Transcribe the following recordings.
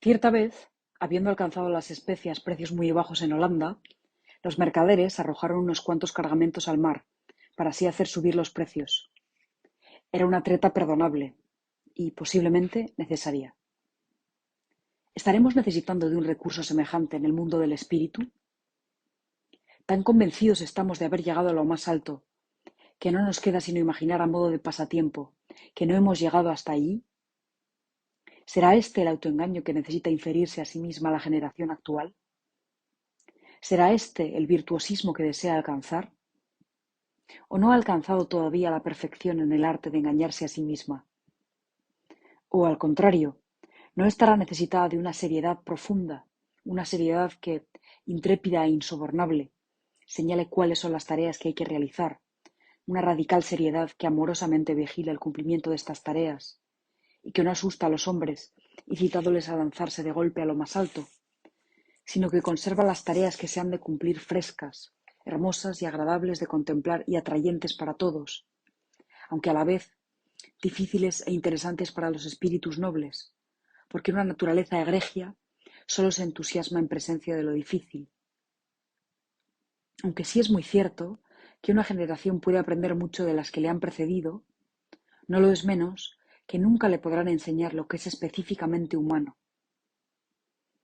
Cierta vez, habiendo alcanzado las especias precios muy bajos en Holanda, los mercaderes arrojaron unos cuantos cargamentos al mar, para así hacer subir los precios. Era una treta perdonable y, posiblemente, necesaria. ¿Estaremos necesitando de un recurso semejante en el mundo del espíritu? Tan convencidos estamos de haber llegado a lo más alto, que no nos queda sino imaginar a modo de pasatiempo que no hemos llegado hasta allí. ¿Será este el autoengaño que necesita inferirse a sí misma la generación actual? ¿Será este el virtuosismo que desea alcanzar? ¿O no ha alcanzado todavía la perfección en el arte de engañarse a sí misma? ¿O, al contrario, no estará necesitada de una seriedad profunda, una seriedad que, intrépida e insobornable, señale cuáles son las tareas que hay que realizar, una radical seriedad que amorosamente vigila el cumplimiento de estas tareas y que no asusta a los hombres, incitándoles a lanzarse de golpe a lo más alto, sino que conserva las tareas que se han de cumplir frescas, hermosas y agradables de contemplar y atrayentes para todos, aunque a la vez difíciles e interesantes para los espíritus nobles, porque una naturaleza egregia solo se entusiasma en presencia de lo difícil. Aunque sí es muy cierto que una generación puede aprender mucho de las que le han precedido, no lo es menos que nunca le podrán enseñar lo que es específicamente humano.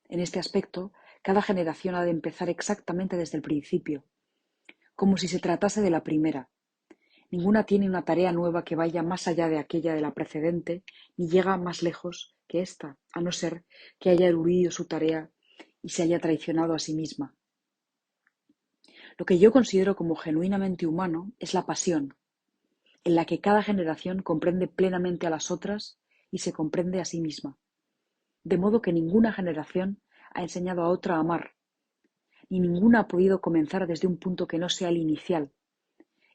En este aspecto, cada generación ha de empezar exactamente desde el principio, como si se tratase de la primera. Ninguna tiene una tarea nueva que vaya más allá de aquella de la precedente, ni llega más lejos que ésta, a no ser que haya eludido su tarea y se haya traicionado a sí misma. Lo que yo considero como genuinamente humano es la pasión, en la que cada generación comprende plenamente a las otras y se comprende a sí misma, de modo que ninguna generación ha enseñado a otra a amar, ni ninguna ha podido comenzar desde un punto que no sea el inicial,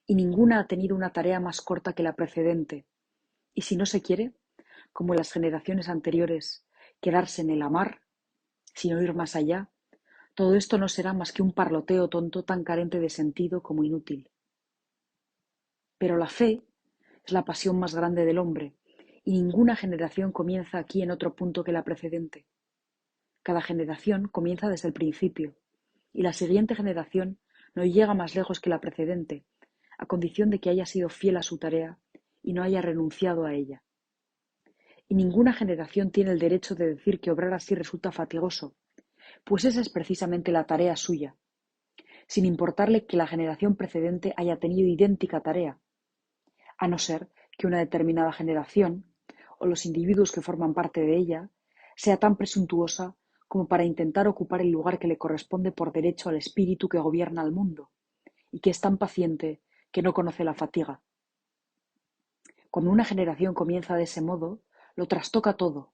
y ninguna ha tenido una tarea más corta que la precedente, y si no se quiere, como en las generaciones anteriores, quedarse en el amar, sin ir más allá, todo esto no será más que un parloteo tonto tan carente de sentido como inútil. Pero la fe es la pasión más grande del hombre, y ninguna generación comienza aquí en otro punto que la precedente. Cada generación comienza desde el principio, y la siguiente generación no llega más lejos que la precedente, a condición de que haya sido fiel a su tarea y no haya renunciado a ella. Y ninguna generación tiene el derecho de decir que obrar así resulta fatigoso, pues esa es precisamente la tarea suya, sin importarle que la generación precedente haya tenido idéntica tarea, a no ser que una determinada generación, o los individuos que forman parte de ella, sea tan presuntuosa como para intentar ocupar el lugar que le corresponde por derecho al espíritu que gobierna al mundo, y que es tan paciente que no conoce la fatiga. Cuando una generación comienza de ese modo, lo trastoca todo,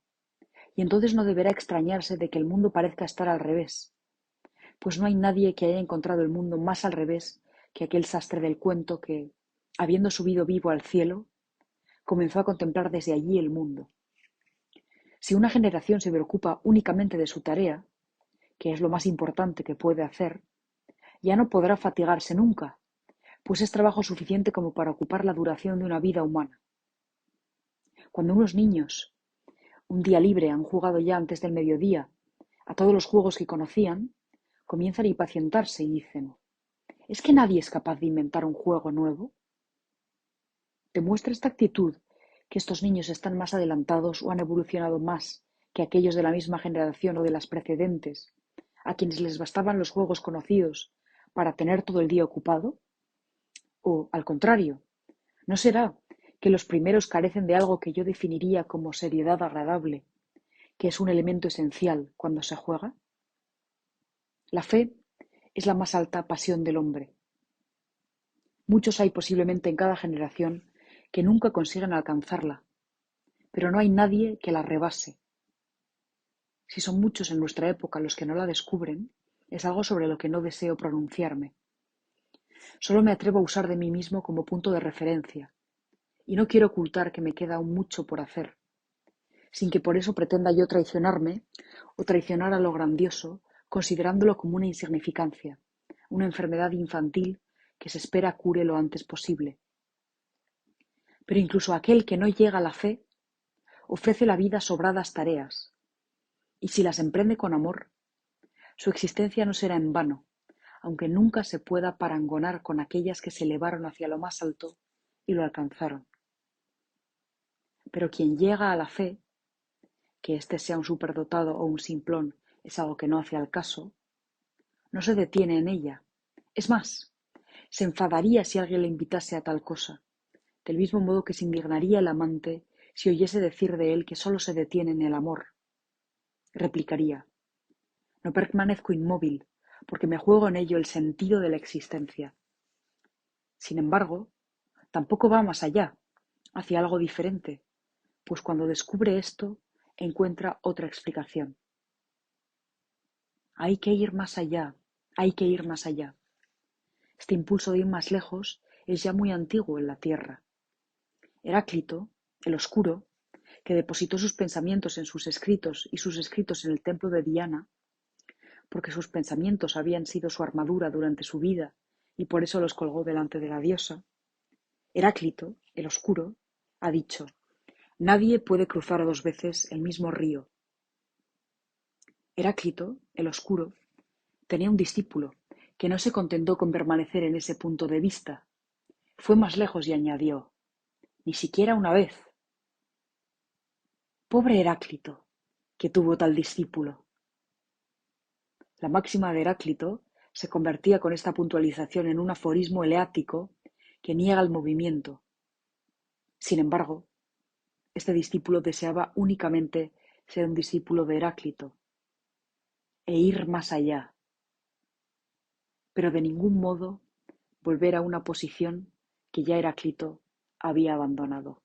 y entonces no deberá extrañarse de que el mundo parezca estar al revés, pues no hay nadie que haya encontrado el mundo más al revés que aquel sastre del cuento que, habiendo subido vivo al cielo, comenzó a contemplar desde allí el mundo. Si una generación se preocupa únicamente de su tarea, que es lo más importante que puede hacer, ya no podrá fatigarse nunca, pues es trabajo suficiente como para ocupar la duración de una vida humana. Cuando unos niños, un día libre, han jugado ya antes del mediodía a todos los juegos que conocían, comienzan a impacientarse y dicen: ¿es que nadie es capaz de inventar un juego nuevo? ¿Demuestra esta actitud que estos niños están más adelantados o han evolucionado más que aquellos de la misma generación o de las precedentes, a quienes les bastaban los juegos conocidos para tener todo el día ocupado? O, al contrario, ¿no será que los primeros carecen de algo que yo definiría como seriedad agradable, que es un elemento esencial cuando se juega? La fe es la más alta pasión del hombre. Muchos hay posiblemente en cada generación que nunca consiguen alcanzarla, pero no hay nadie que la rebase. Si son muchos en nuestra época los que no la descubren, es algo sobre lo que no deseo pronunciarme. Solo me atrevo a usar de mí mismo como punto de referencia, y no quiero ocultar que me queda aún mucho por hacer, sin que por eso pretenda yo traicionarme o traicionar a lo grandioso, considerándolo como una insignificancia, una enfermedad infantil que se espera cure lo antes posible. Pero incluso aquel que no llega a la fe ofrece la vida sobradas tareas, Y si las emprende con amor, su existencia no será en vano, aunque nunca se pueda parangonar con aquellas que se elevaron hacia lo más alto y lo alcanzaron. Pero quien llega a la fe, que éste sea un superdotado o un simplón es algo que no hace al caso, no se detiene en ella. Es más, se enfadaría si alguien le invitase a tal cosa, del mismo modo que se indignaría el amante si oyese decir de él que sólo se detiene en el amor. Replicaría: no permanezco inmóvil, porque me juego en ello el sentido de la existencia. Sin embargo, tampoco va más allá, hacia algo diferente, pues cuando descubre esto, encuentra otra explicación. Hay que ir más allá, hay que ir más allá. Este impulso de ir más lejos es ya muy antiguo en la Tierra. Heráclito, el Oscuro, que depositó sus pensamientos en sus escritos y sus escritos en el templo de Diana, porque sus pensamientos habían sido su armadura durante su vida y por eso los colgó delante de la diosa, Heráclito, el Oscuro, ha dicho: nadie puede cruzar dos veces el mismo río. Heráclito, el Oscuro, tenía un discípulo que no se contentó con permanecer en ese punto de vista. Fue más lejos y añadió: ni siquiera una vez. Pobre Heráclito, que tuvo tal discípulo. La máxima de Heráclito se convertía con esta puntualización en un aforismo eleático que niega el movimiento. Sin embargo, este discípulo deseaba únicamente ser un discípulo de Heráclito e ir más allá, pero de ningún modo volver a una posición que ya Heráclito había abandonado.